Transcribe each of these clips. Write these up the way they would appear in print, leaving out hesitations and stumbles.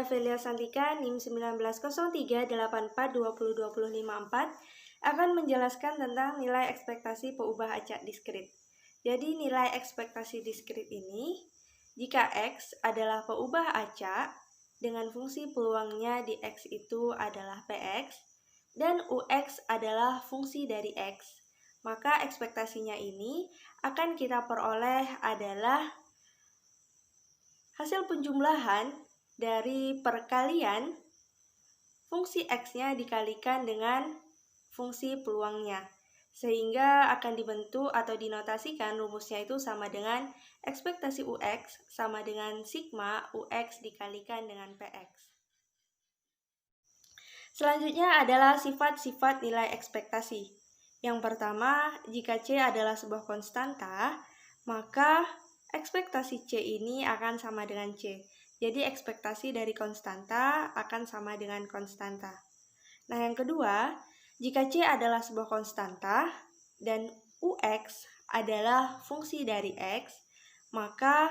Velia Santika, NIM 190384202054 akan menjelaskan tentang nilai ekspektasi peubah acak diskrit. Jadi nilai ekspektasi diskrit ini, jika X adalah peubah acak dengan fungsi peluangnya di X itu adalah Px, dan Ux adalah fungsi dari X, maka ekspektasinya ini akan kita peroleh adalah hasil penjumlahan dari perkalian fungsi X-nya dikalikan dengan fungsi peluangnya, sehingga akan dibentuk atau dinotasikan rumusnya itu sama dengan ekspektasi Ux sama dengan sigma Ux dikalikan dengan Px. Selanjutnya adalah sifat-sifat nilai ekspektasi. Yang pertama, jika C adalah sebuah konstanta, maka ekspektasi C ini akan sama dengan C. Jadi ekspektasi dari konstanta akan sama dengan konstanta. Nah, yang kedua, jika C adalah sebuah konstanta dan Ux adalah fungsi dari X, maka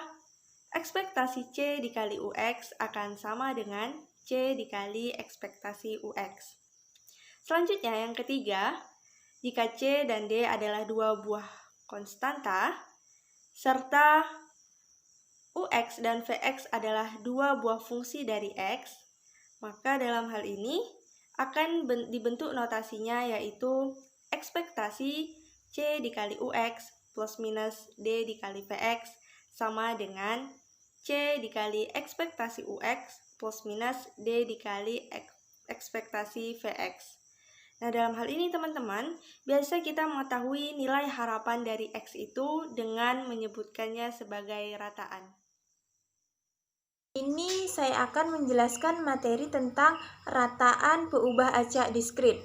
ekspektasi C dikali Ux akan sama dengan C dikali ekspektasi Ux. Selanjutnya yang ketiga, jika C dan D adalah dua buah konstanta, serta Ux dan Vx adalah dua buah fungsi dari X, maka dalam hal ini akan dibentuk notasinya yaitu ekspektasi C dikali Ux plus minus D dikali Vx sama dengan C dikali ekspektasi Ux plus minus D dikali ekspektasi Vx. Nah, dalam hal ini teman-teman, biasa kita mengetahui nilai harapan dari X itu dengan menyebutkannya sebagai rataan. Ini saya akan menjelaskan materi tentang rataan peubah acak diskrit.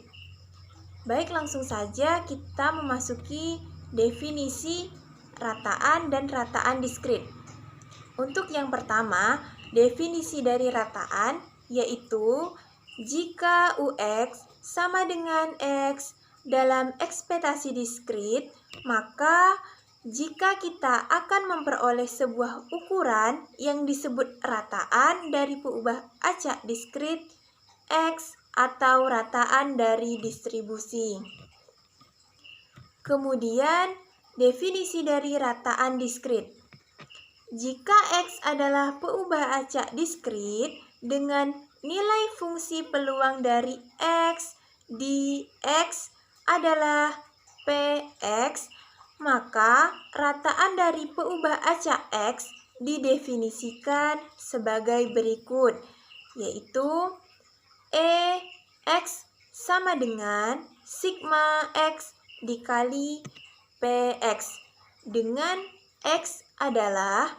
Baik, langsung saja kita memasuki definisi rataan dan rataan diskrit. Untuk yang pertama, definisi dari rataan yaitu jika Ux sama dengan X dalam ekspektasi diskrit, maka jika kita akan memperoleh sebuah ukuran yang disebut rataan dari peubah acak diskrit X atau rataan dari distribusi. Kemudian, definisi dari rataan diskrit. Jika X adalah peubah acak diskrit dengan nilai fungsi peluang dari X di X adalah Px, maka rataan dari peubah acak X didefinisikan sebagai berikut, yaitu X sama dengan sigma X dikali Px, dengan X adalah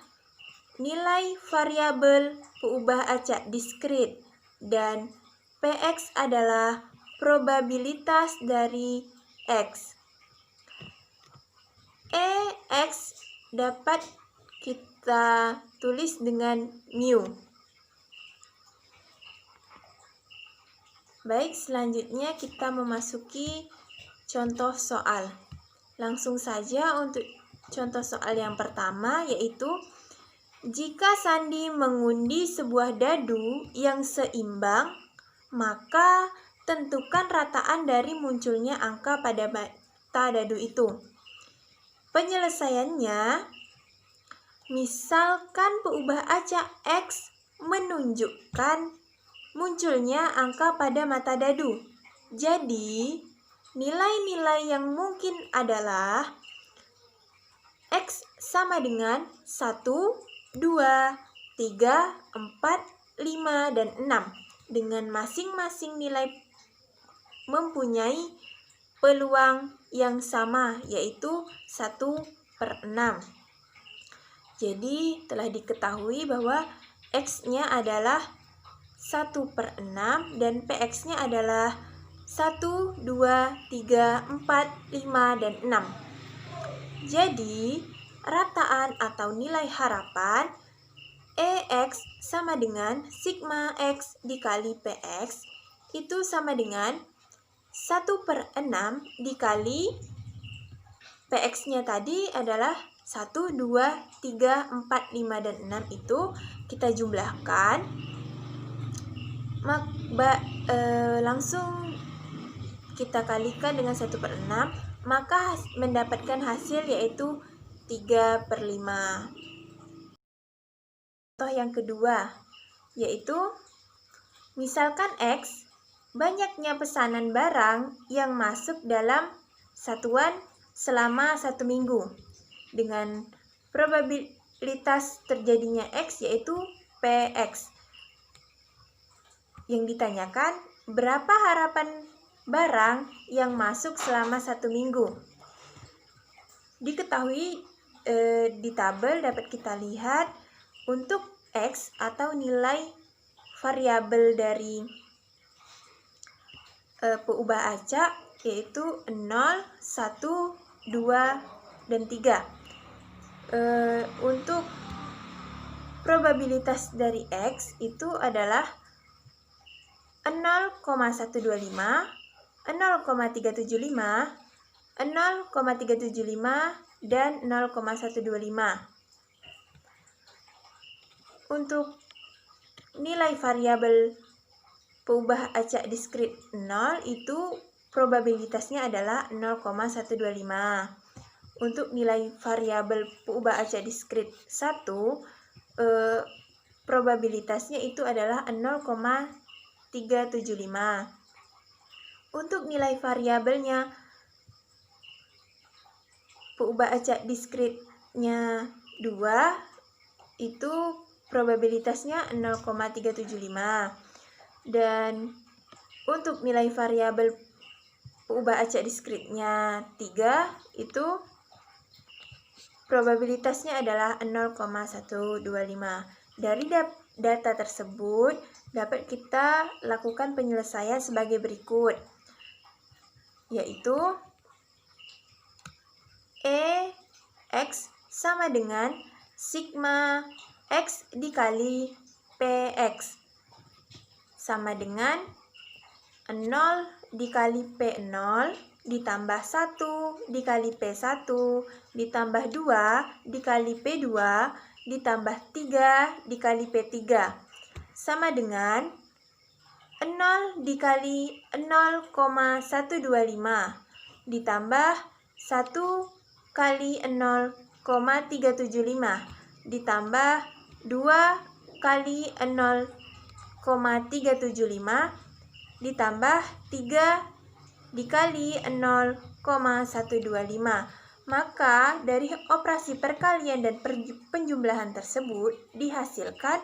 nilai variabel peubah acak diskrit dan Px adalah probabilitas dari X. X dapat kita tulis dengan mu. Baik, selanjutnya kita memasuki contoh soal. Langsung saja untuk contoh soal yang pertama, yaitu jika Sandi mengundi sebuah dadu yang seimbang, maka tentukan rataan dari munculnya angka pada mata dadu itu. Penyelesaiannya, misalkan peubah acak X menunjukkan munculnya angka pada mata dadu. Jadi, nilai-nilai yang mungkin adalah X sama dengan 1, 2, 3, 4, 5, dan 6. Dengan masing-masing nilai mempunyai peluang yang sama, yaitu 1/6. Jadi, telah diketahui bahwa X-nya adalah 1/6 dan Px-nya adalah 1, 2, 3, 4, 5, dan 6. Jadi, rataan atau nilai harapan Ex sama dengan sigma X dikali Px itu sama dengan 1/6 dikali Px-nya tadi adalah 1, 2, 3, 4, 5, dan 6 itu kita jumlahkan langsung kita kalikan dengan 1/6, maka mendapatkan hasil yaitu 3/5. Contoh yang kedua, yaitu misalkan X banyaknya pesanan barang yang masuk dalam satuan selama 1 minggu dengan probabilitas terjadinya X yaitu PX. Yang ditanyakan, berapa harapan barang yang masuk selama 1 minggu? Diketahui di tabel dapat kita lihat untuk X atau nilai variabel dari peubah acak yaitu 0, 1, 2, dan 3. Untuk probabilitas dari X itu adalah 0,125, 0,375, 0,375, dan 0,125. Untuk nilai variabel peubah acak diskrit 0 itu probabilitasnya adalah 0,125. Untuk nilai variabel peubah acak diskrit 1, probabilitasnya itu adalah 0,375. Untuk nilai variabelnya peubah acak diskritnya 2 itu probabilitasnya 0,375. Dan untuk nilai variabel peubah acak diskritnya 3 itu probabilitasnya adalah 0,125. Dari data tersebut dapat kita lakukan penyelesaian sebagai berikut, yaitu X sama dengan sigma X dikali PX sama dengan 0 dikali P0 ditambah 1 dikali P1 ditambah 2 dikali P2 ditambah 3 dikali P3 sama dengan 0 dikali 0,125 ditambah 1 kali 0,375 ditambah 2 kali 0,375 ditambah 3 dikali 0,125. Maka dari operasi perkalian dan penjumlahan tersebut dihasilkan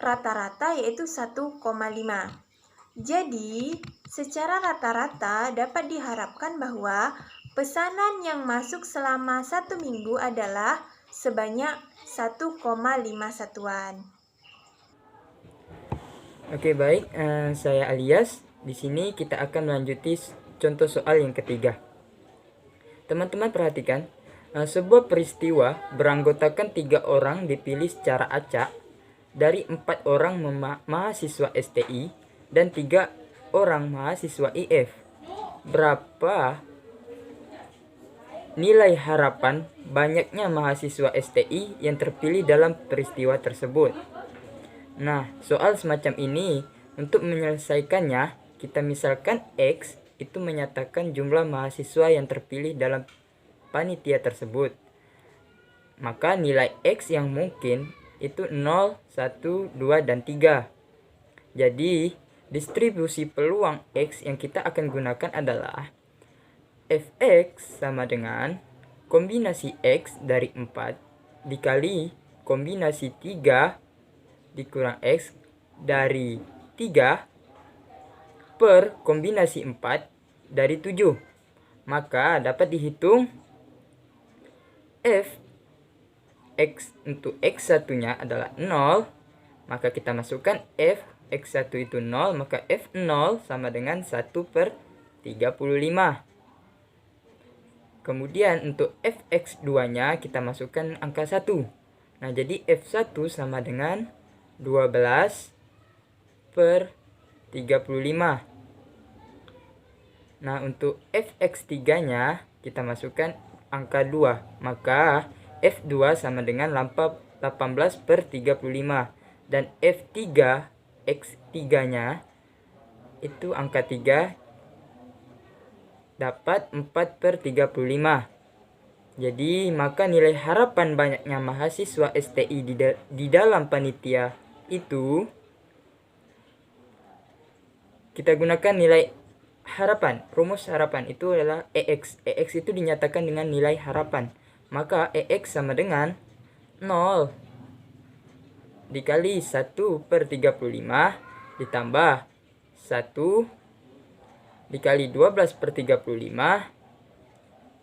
rata-rata yaitu 1,5. Jadi, secara rata-rata dapat diharapkan bahwa pesanan yang masuk selama 1 minggu adalah sebanyak 1,5 satuan. Oke, baik, saya Alias. Di sini kita akan melanjuti contoh soal yang ketiga. Teman-teman perhatikan, sebuah peristiwa beranggotakan 3 orang dipilih secara acak dari 4 orang mahasiswa STI dan 3 orang mahasiswa IF. Berapa nilai harapan banyaknya mahasiswa STI yang terpilih dalam peristiwa tersebut? Nah, soal semacam ini, untuk menyelesaikannya, kita misalkan X itu menyatakan jumlah mahasiswa yang terpilih dalam panitia tersebut. Maka nilai X yang mungkin itu 0, 1, 2, dan 3. Jadi, distribusi peluang X yang kita akan gunakan adalah Fx sama dengan kombinasi X dari 4 dikali kombinasi 3 dikurang X dari 3 per kombinasi 4 dari 7. Maka dapat dihitung F X untuk X1 nya adalah 0. Maka kita masukkan F X1 itu 0, maka F0 sama dengan 1 per 35. Kemudian untuk Fx2 nya kita masukkan angka 1. Nah, jadi F1 sama dengan 12 per 35. Nah, untuk Fx3 nya kita masukkan angka 2. Maka F2 sama dengan 18 per 35. dan F3 X3-nya itu angka 3 dapat 4/35. Jadi maka nilai harapan banyaknya mahasiswa STI di dalam panitia itu kita gunakan nilai harapan. Rumus harapan itu adalah EX. EX itu dinyatakan dengan nilai harapan. Maka EX sama dengan 0 dikali 1/35 ditambah 1 dikali 12/35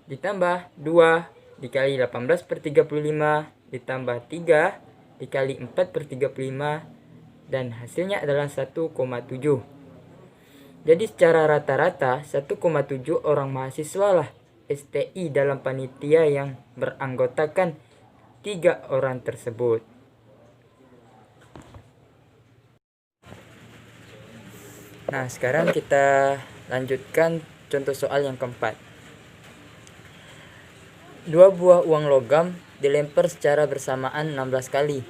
ditambah 2 dikali 18/35 ditambah 3 dikali 4/35 dan hasilnya adalah 1,7. Jadi secara rata-rata 1,7 orang mahasiswa lah STI dalam panitia yang beranggotakan 3 orang tersebut. Nah, sekarang kita lanjutkan contoh soal yang keempat. 2 buah uang logam dilempar secara bersamaan 16 kali.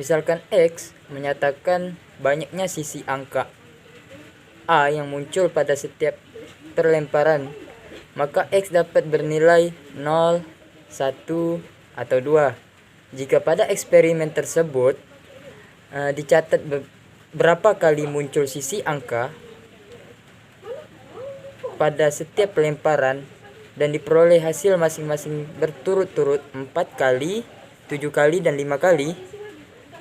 Misalkan X menyatakan banyaknya sisi angka A yang muncul pada setiap perlemparan, maka X dapat bernilai 0, 1, atau 2. Jika pada eksperimen tersebut dicatat berapa kali muncul sisi angka pada setiap pelemparan dan diperoleh hasil masing-masing berturut-turut 4 kali, 7 kali, dan 5 kali,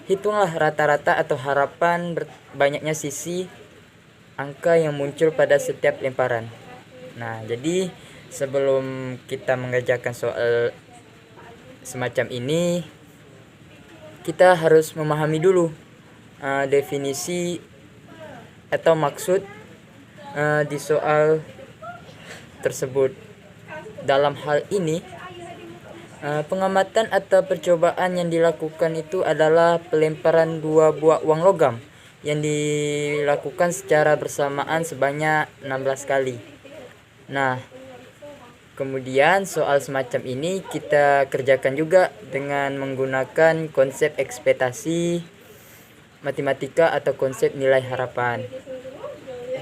hitunglah rata-rata atau harapan banyaknya sisi angka yang muncul pada setiap lemparan. Nah, jadi sebelum kita mengerjakan soal semacam ini, kita harus memahami dulu definisi atau maksud di soal tersebut. Dalam hal ini, pengamatan atau percobaan yang dilakukan itu adalah pelemparan 2 buah uang logam yang dilakukan secara bersamaan sebanyak 16 kali. Nah, kemudian soal semacam ini kita kerjakan juga dengan menggunakan konsep ekspektasi matematika atau konsep nilai harapan.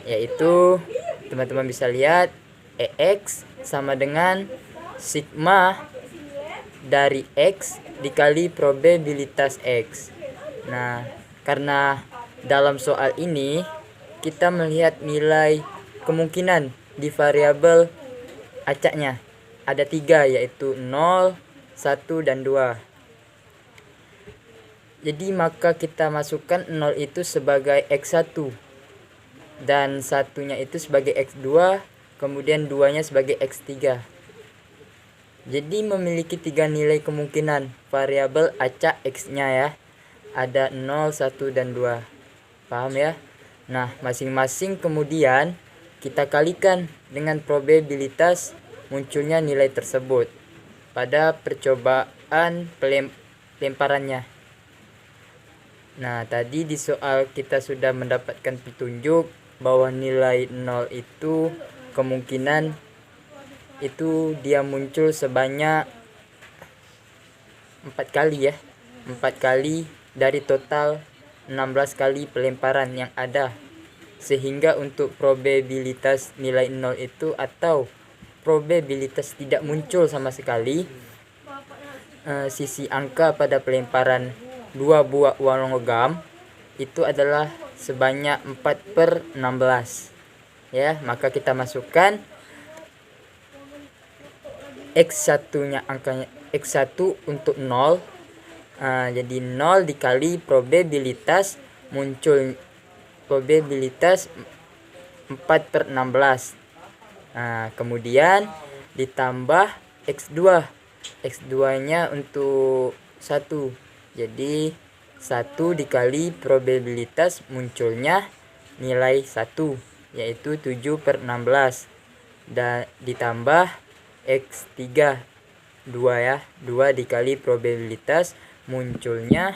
Yaitu teman-teman bisa lihat EX sama dengan sigma dari X dikali probabilitas X. Nah, karena dalam soal ini kita melihat nilai kemungkinan di variabel acaknya ada 3, yaitu 0, 1, dan 2. Jadi maka kita masukkan 0 itu sebagai X1 dan 1-nya itu sebagai X2, kemudian 2-nya sebagai X3. Jadi memiliki 3 nilai kemungkinan variabel acak X-nya ya. Ada 0, 1, dan 2. Paham ya? Nah, masing-masing kemudian kita kalikan dengan probabilitas munculnya nilai tersebut pada percobaan pelemparannya. Nah, tadi di soal kita sudah mendapatkan petunjuk bahwa nilai 0 itu kemungkinan itu dia muncul sebanyak 4 kali ya. 4 kali dari total 16 kali pelemparan yang ada. Sehingga untuk probabilitas nilai 0 itu atau probabilitas tidak muncul sama sekali sisi angka pada pelemparan 2 buah uang logam itu adalah sebanyak 4/16. Ya, maka kita masukkan X1-nya angkanya X1 untuk 0. Jadi 0 dikali probabilitas muncul probabilitas 4/16. Kemudian ditambah X2. X2-nya untuk 1. Jadi 1 dikali probabilitas munculnya nilai 1, yaitu 7/16, dan ditambah X3 2 ya, 2 dikali probabilitas munculnya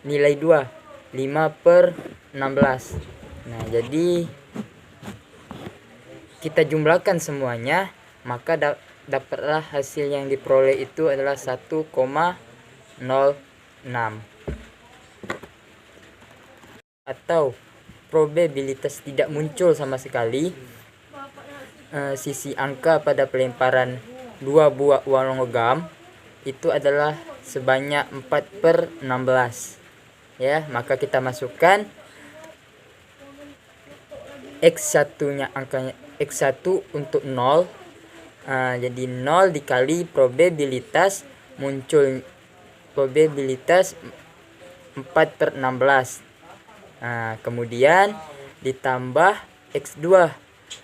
nilai 2, 5/16. Nah, jadi kita jumlahkan semuanya, maka dapatlah hasil yang diperoleh itu adalah 1,06. Atau probabilitas tidak muncul sama sekali sisi angka pada pelemparan 2 buah uang logam itu adalah sebanyak 4/16. Ya, maka kita masukkan X1 nya angkanya X1 untuk 0. Jadi 0 dikali probabilitas muncul probabilitas 4/16. Kemudian ditambah X2.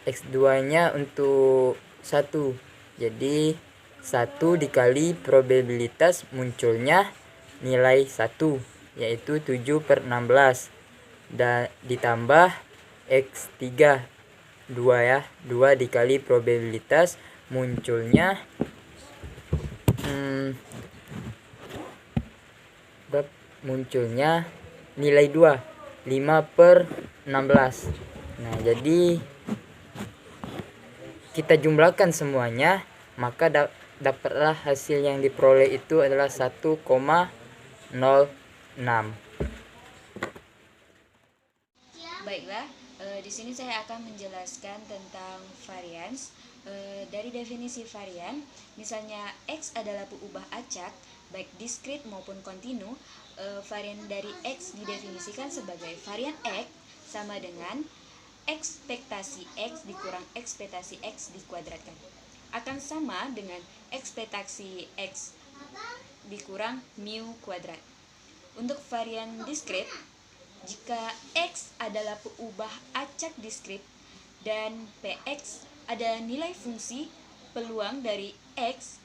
X2 nya untuk 1. Jadi 1 dikali probabilitas munculnya nilai 1, yaitu 7/16. Dan ditambah X3, 2 ya. 2 dikali probabilitas munculnya nilai 2, 5/16. Nah, jadi kita jumlahkan semuanya, maka dapatlah hasil yang diperoleh itu adalah 1,06. Baiklah, di sini saya akan menjelaskan tentang varians. Dari definisi varian, misalnya X adalah peubah acak, baik diskrit maupun kontinu. Varian dari X didefinisikan sebagai varian X sama dengan ekspektasi X dikurang ekspektasi X dikuadratkan. Akan sama dengan ekspektasi X dikurang mu kuadrat. Untuk varian diskrit, jika X adalah peubah acak diskrit dan Px ada nilai fungsi peluang dari X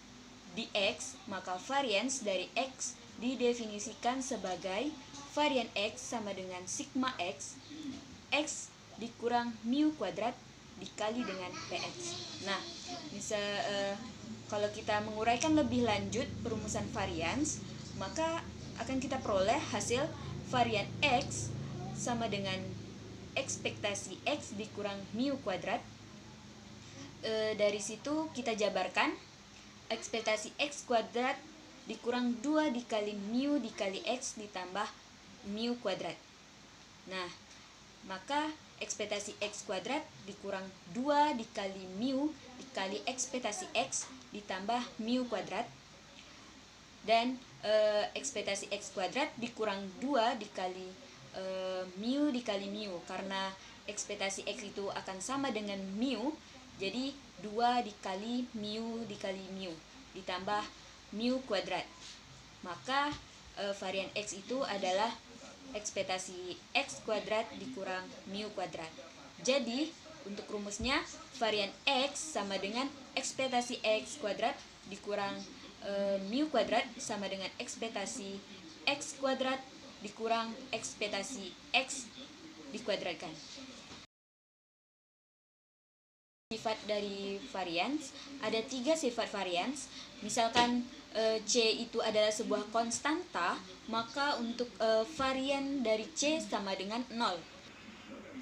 di X, maka varians dari X didefinisikan sebagai varian X sama dengan sigma X dikurang mu kuadrat dikali dengan Px. Nah, kalau kita menguraikan lebih lanjut perumusan varians, maka akan kita peroleh hasil varian X sama dengan ekspektasi X dikurang mu kuadrat. Dari situ kita jabarkan ekspektasi X kuadrat dikurang 2 dikali mu dikali X ditambah mu kuadrat. Nah, maka ekspektasi X kuadrat dikurang 2 dikali mu dikali ekspektasi X ditambah mu kuadrat. Dan ekspektasi X kuadrat dikurang 2 dikali mu dikali mu, karena ekspektasi X itu akan sama dengan mu, jadi 2 dikali mu ditambah mu kuadrat. Maka varian X itu adalah ekspektasi X kuadrat dikurang mu kuadrat. Jadi untuk rumusnya varian X sama dengan ekspektasi X kuadrat dikurang mu kuadrat sama dengan ekspektasi X kuadrat dikurang ekspektasi X dikuadratkan. Sifat dari varians, ada 3 sifat varians. Misalkan C itu adalah sebuah konstanta, maka untuk varian dari C sama dengan 0.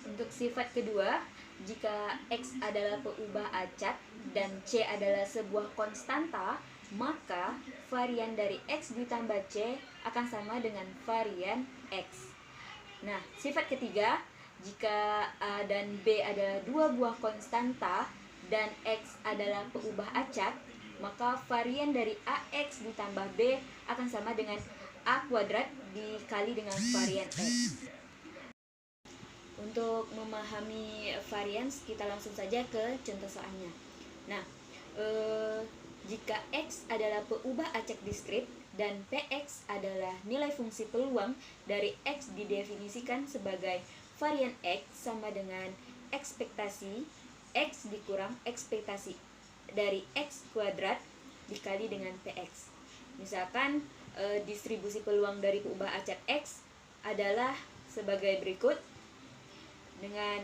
Untuk sifat kedua, jika X adalah peubah acak dan C adalah sebuah konstanta, maka varian dari X ditambah C akan sama dengan varian X. Nah, sifat ketiga, jika A dan B adalah 2 buah konstanta dan X adalah peubah acak, maka varian dari AX ditambah B akan sama dengan A kuadrat dikali dengan varian X. Untuk memahami varians, kita langsung saja ke contoh soalnya. Nah, jika X adalah peubah acak diskrit dan Px adalah nilai fungsi peluang dari X didefinisikan sebagai varian X sama dengan ekspektasi X dikurang ekspektasi dari X kuadrat dikali dengan Px. Misalkan distribusi peluang dari peubah acak X adalah sebagai berikut. Dengan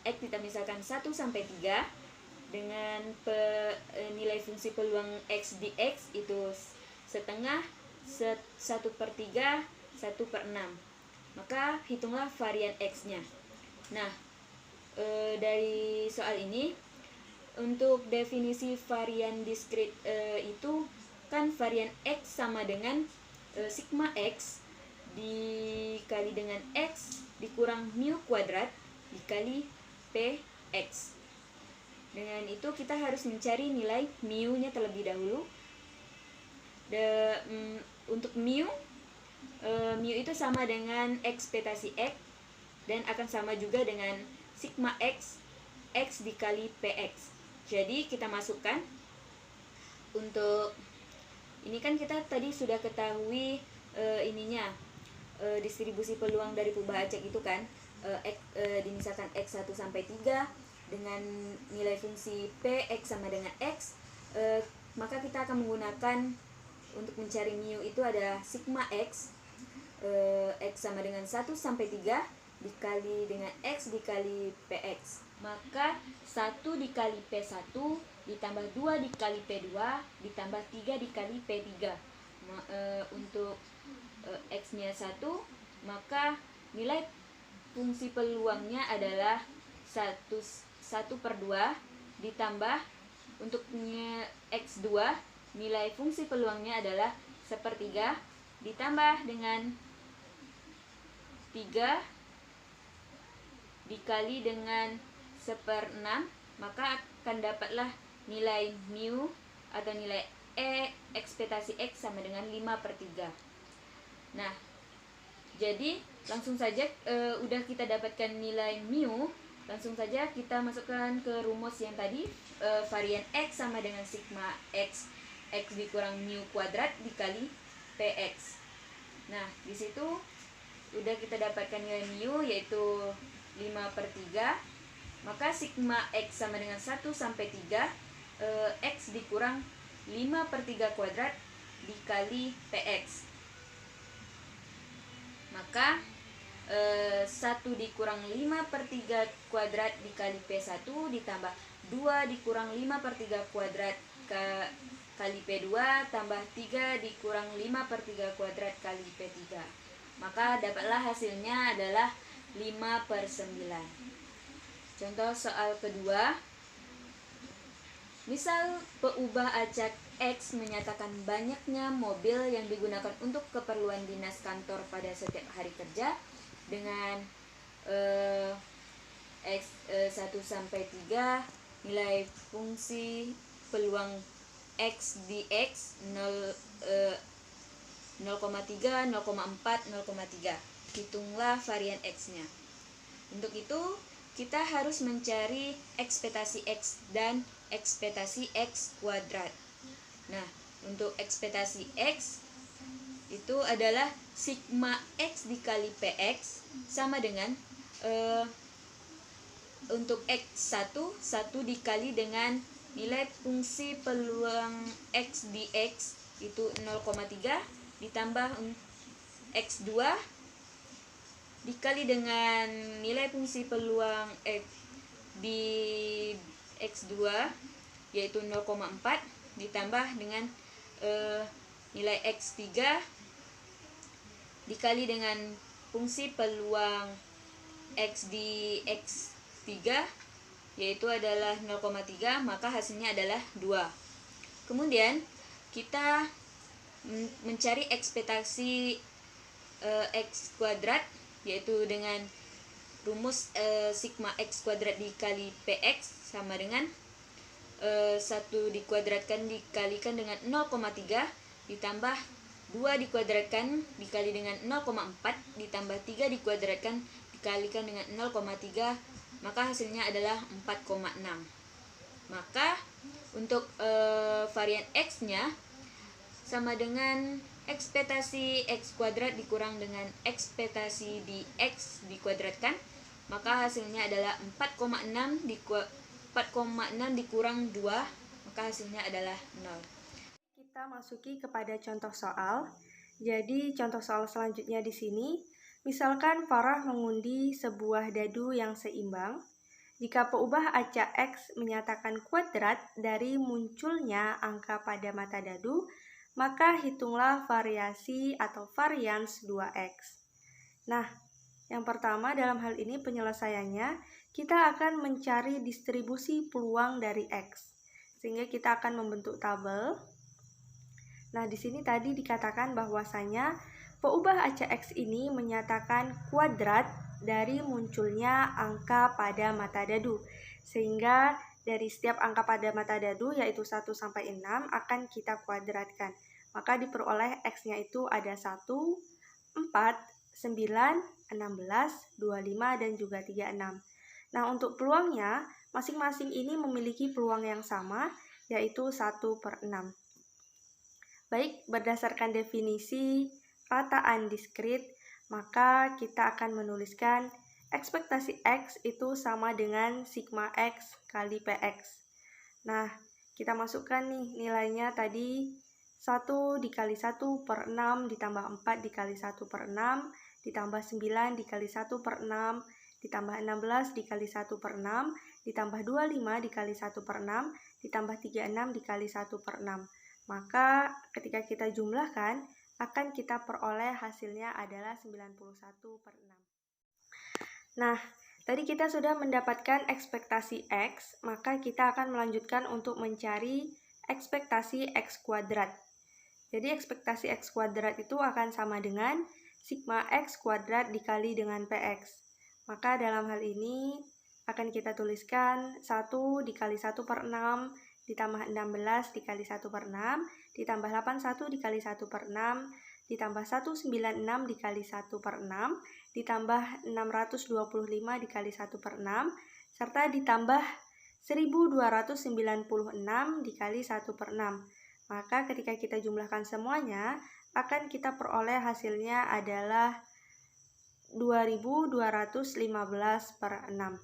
X kita misalkan 1 sampai 3, dengan nilai fungsi peluang X di X itu setengah, 1/3, 1/6. Maka hitunglah varian X-nya. Nah, dari soal ini Untuk definisi varian diskrit itu kan varian X sama dengan sigma X dikali dengan X dikurang mu kuadrat dikali PX. Dengan itu kita harus mencari nilai mu-nya terlebih dahulu. Untuk mu itu sama dengan ekspektasi X dan akan sama juga dengan sigma X dikali PX. Jadi kita masukkan untuk ini kan kita tadi sudah ketahui distribusi peluang dari perubahan acak itu kan misalkan X1 sampai 3 dengan nilai fungsi P X sama dengan X, maka kita akan menggunakan untuk mencari mu itu ada sigma X sama dengan 1 sampai 3 dikali dengan X dikali PX. Maka 1 dikali P1 ditambah 2 dikali P2 ditambah 3 dikali P3. Untuk X-nya 1, maka nilai fungsi peluangnya adalah 1/2 ditambah untuk X2 nilai fungsi peluangnya adalah 1/3 ditambah dengan 3 dikali dengan 1/6, maka akan dapatlah nilai mu atau nilai ekspektasi X sama dengan 5/3. Nah, jadi langsung saja udah kita dapatkan nilai mu, langsung saja kita masukkan ke rumus yang tadi, varian X sama dengan sigma X dikurang mu kuadrat dikali PX. Nah, di situ udah kita dapatkan nilai mu yaitu 5/3, maka sigma X sama dengan 1 sampai 3 X dikurang 5/3 kuadrat dikali PX. Maka 1 dikurang 5/3 kuadrat dikali P1 ditambah 2 dikurang 5/3 kuadrat kali P2 tambah 3 dikurang 5/3 kuadrat kali P3. Maka dapatlah hasilnya adalah 5/9. Contoh soal kedua. Misal peubah acak X menyatakan banyaknya mobil yang digunakan untuk keperluan dinas kantor pada setiap hari kerja dengan X 1 sampai 3 nilai fungsi peluang X di X 0,3, 0,4, 0,3. Hitunglah varian X-nya. Untuk itu kita harus mencari ekspektasi X dan ekspektasi X kuadrat. Nah, untuk ekspektasi X itu adalah sigma X dikali PX sama dengan untuk X1 dikali dengan nilai fungsi peluang X di X itu 0,3 ditambah X2 dikali dengan nilai fungsi peluang X di X2 yaitu 0,4 ditambah dengan nilai X3 dikali dengan fungsi peluang X di X3 yaitu adalah 0,3, maka hasilnya adalah 2. Kemudian kita mencari ekspektasi X kuadrat yaitu dengan rumus sigma X kuadrat dikali PX sama dengan 1 dikuadratkan dikalikan dengan 0,3 ditambah 2 dikuadratkan dikali dengan 0,4 ditambah 3 dikuadratkan dikalikan dengan 0,3, maka hasilnya adalah 4,6. Maka untuk varian X-nya sama dengan ekspektasi X kuadrat dikurang dengan ekspektasi di X dikuadratkan, maka hasilnya adalah 4,6 dikurang 2, maka hasilnya adalah 0. Kita masuki kepada contoh soal. Jadi contoh soal selanjutnya di sini, misalkan Farah mengundi sebuah dadu yang seimbang. Jika peubah acak X menyatakan kuadrat dari munculnya angka pada mata dadu, maka hitunglah variasi atau varians 2X. Nah, Yang pertama, dalam hal ini penyelesaiannya, kita akan mencari distribusi peluang dari X. Sehingga kita akan membentuk tabel. Nah, di sini tadi dikatakan bahwasanya peubah acak X ini menyatakan kuadrat dari munculnya angka pada mata dadu. Sehingga dari setiap angka pada mata dadu, yaitu 1 sampai 6, akan kita kuadratkan. Maka diperoleh X-nya itu ada 1, 4, 9, 16, 25, dan juga 36. Nah, untuk peluangnya, masing-masing ini memiliki peluang yang sama, yaitu 1/6. Baik, berdasarkan definisi rataan diskrit, maka kita akan menuliskan ekspektasi X itu sama dengan sigma X kali PX. Nah, kita masukkan nih nilainya tadi 1 dikali 1/6 ditambah 4 dikali 1/6 ditambah 9 dikali 1/6 ditambah 16 dikali 1/6 ditambah 25 dikali 1/6 ditambah 36 dikali 1/6. Maka ketika kita jumlahkan, akan kita peroleh hasilnya adalah 91/6. Nah, tadi kita sudah mendapatkan ekspektasi X, maka kita akan melanjutkan untuk mencari ekspektasi X kuadrat. Jadi ekspektasi X kuadrat itu akan sama dengan sigma X kuadrat dikali dengan PX. Maka dalam hal ini akan kita tuliskan 1 dikali 1/6 ditambah 16 dikali 1/6 ditambah 81 dikali 1/6 ditambah 196 dikali 1/6 ditambah 625 dikali 1/6 serta ditambah 1296 dikali 1/6. Maka ketika kita jumlahkan semuanya, akan kita peroleh hasilnya adalah 2215/6.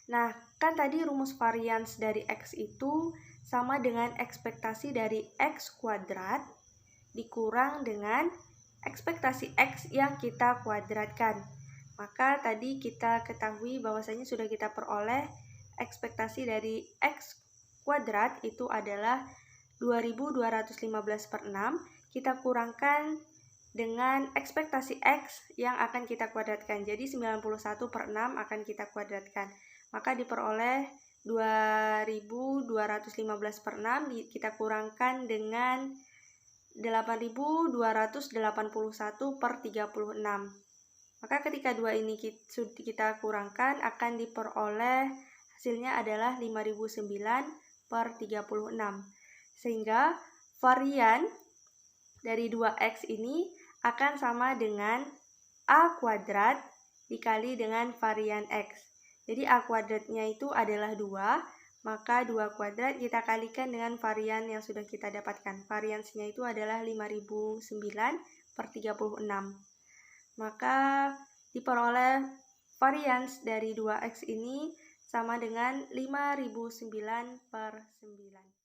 Nah, kan tadi rumus varians dari X itu sama dengan ekspektasi dari X kuadrat dikurang dengan ekspektasi X yang kita kuadratkan. Maka tadi kita ketahui bahwasanya sudah kita peroleh ekspektasi dari X kuadrat itu adalah 2215/6. Kita kurangkan dengan ekspektasi X yang akan kita kuadratkan. Jadi 91/6 akan kita kuadratkan. Maka diperoleh 2215/6 kita kurangkan dengan 8281/36. Maka ketika dua ini kita kurangkan, akan diperoleh hasilnya adalah 5009/36. Sehingga varian dari 2X ini akan sama dengan A kuadrat dikali dengan varian X. Jadi A kuadratnya itu adalah 2, maka 2 kuadrat kita kalikan dengan varian yang sudah kita dapatkan. Variansnya itu adalah 5009/36. Maka diperoleh varians dari 2X ini sama dengan 5009/9.